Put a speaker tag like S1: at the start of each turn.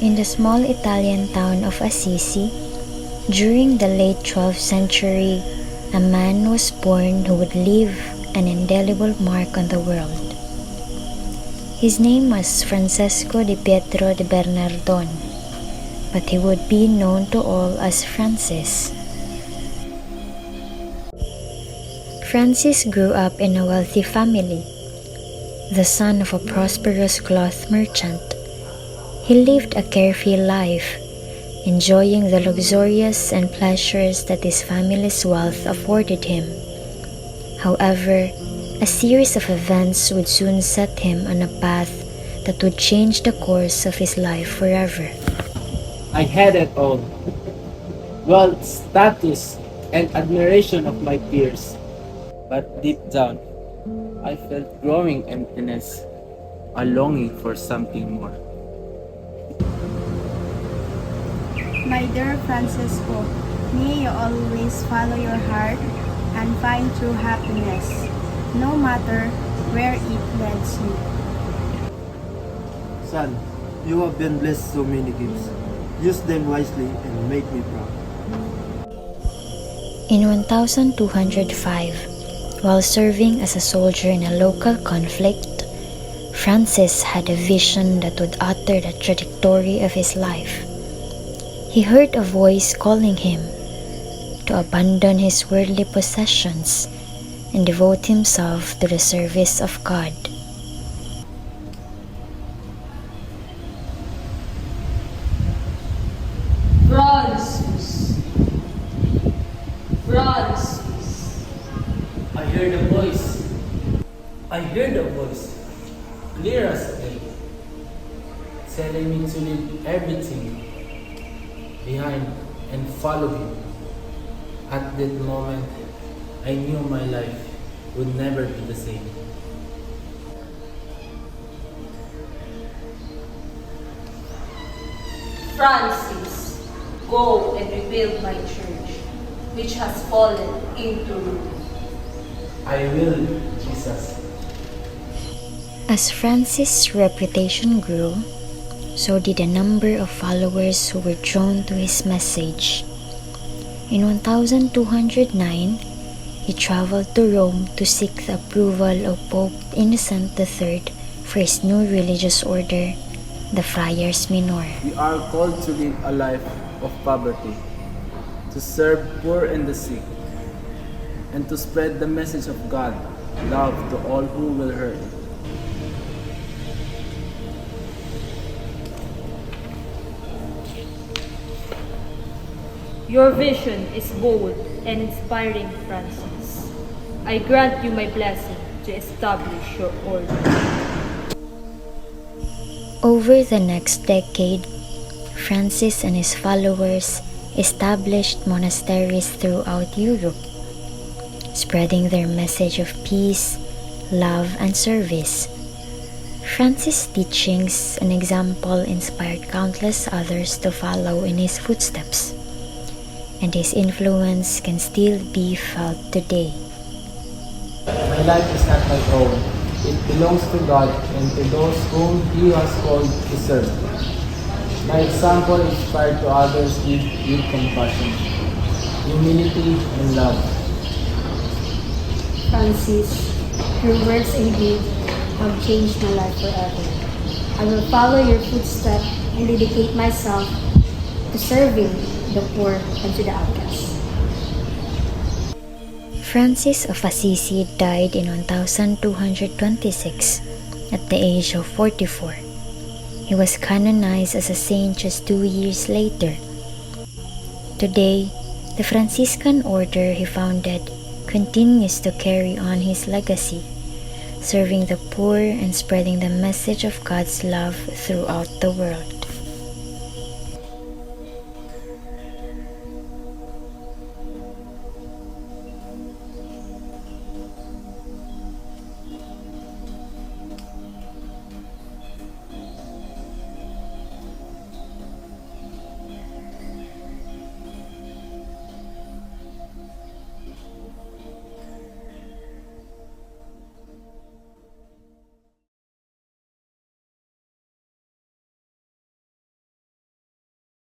S1: In the small Italian town of Assisi, during the late 12th century, a man was born who would leave an indelible mark on the world. His name was Francesco di Pietro di Bernardone, but he would be known to all as Francis. Francis grew up in a wealthy family. The son of a prosperous cloth merchant, he lived a carefree life, enjoying the luxurious and pleasures that his family's wealth afforded him. However, a series of events would soon set him on a path that would change the course of his life forever.
S2: I had it all: wealth, status, and admiration of my peers. But deep down, I felt growing emptiness, a longing for something more.
S3: My dear Francisco, may you always follow your heart and find true happiness, no matter where it leads you.
S4: Son, you have been blessed so many gifts. Use them wisely and make me proud.
S1: In 1205, while serving as a soldier in a local conflict, Francis had a vision that would alter the trajectory of his life. He heard a voice calling him to abandon his worldly possessions and devote himself to the service of God.
S5: Francis! Francis!
S2: I heard a voice. Clear as day, telling me to leave everything behind and follow him. At that moment, I knew my life would never be the same.
S5: Francis, go and rebuild my church, which has fallen into ruin.
S2: I will, Jesus.
S1: As Francis' reputation grew, so did the number of followers who were drawn to his message. In 1209, he traveled to Rome to seek the approval of Pope Innocent III for his new religious order, the Friars Minor.
S2: We are called to live a life of poverty, to serve poor and the sick, and to spread the message of God, love to all who will hear it.
S6: Your vision is bold and inspiring, Francis. I grant you my blessing to establish your order.
S1: Over the next decade, Francis and his followers established monasteries throughout Europe, spreading their message of peace, love, and service. Francis' teachings and example inspired countless others to follow in his footsteps, and his influence can still be felt today.
S2: My life is not my own. It belongs to God and to those whom He has called to serve. My example inspired to others with compassion, humility, and love.
S3: Francis, your words and deeds have changed my life forever. I will follow your footsteps and dedicate myself to serving the poor and to the outcast.
S1: Francis of Assisi died in 1226 at the age of 44. He was canonized as a saint just 2 years later. Today, the Franciscan order he founded continues to carry on his legacy, serving the poor and spreading the message of God's love throughout the world.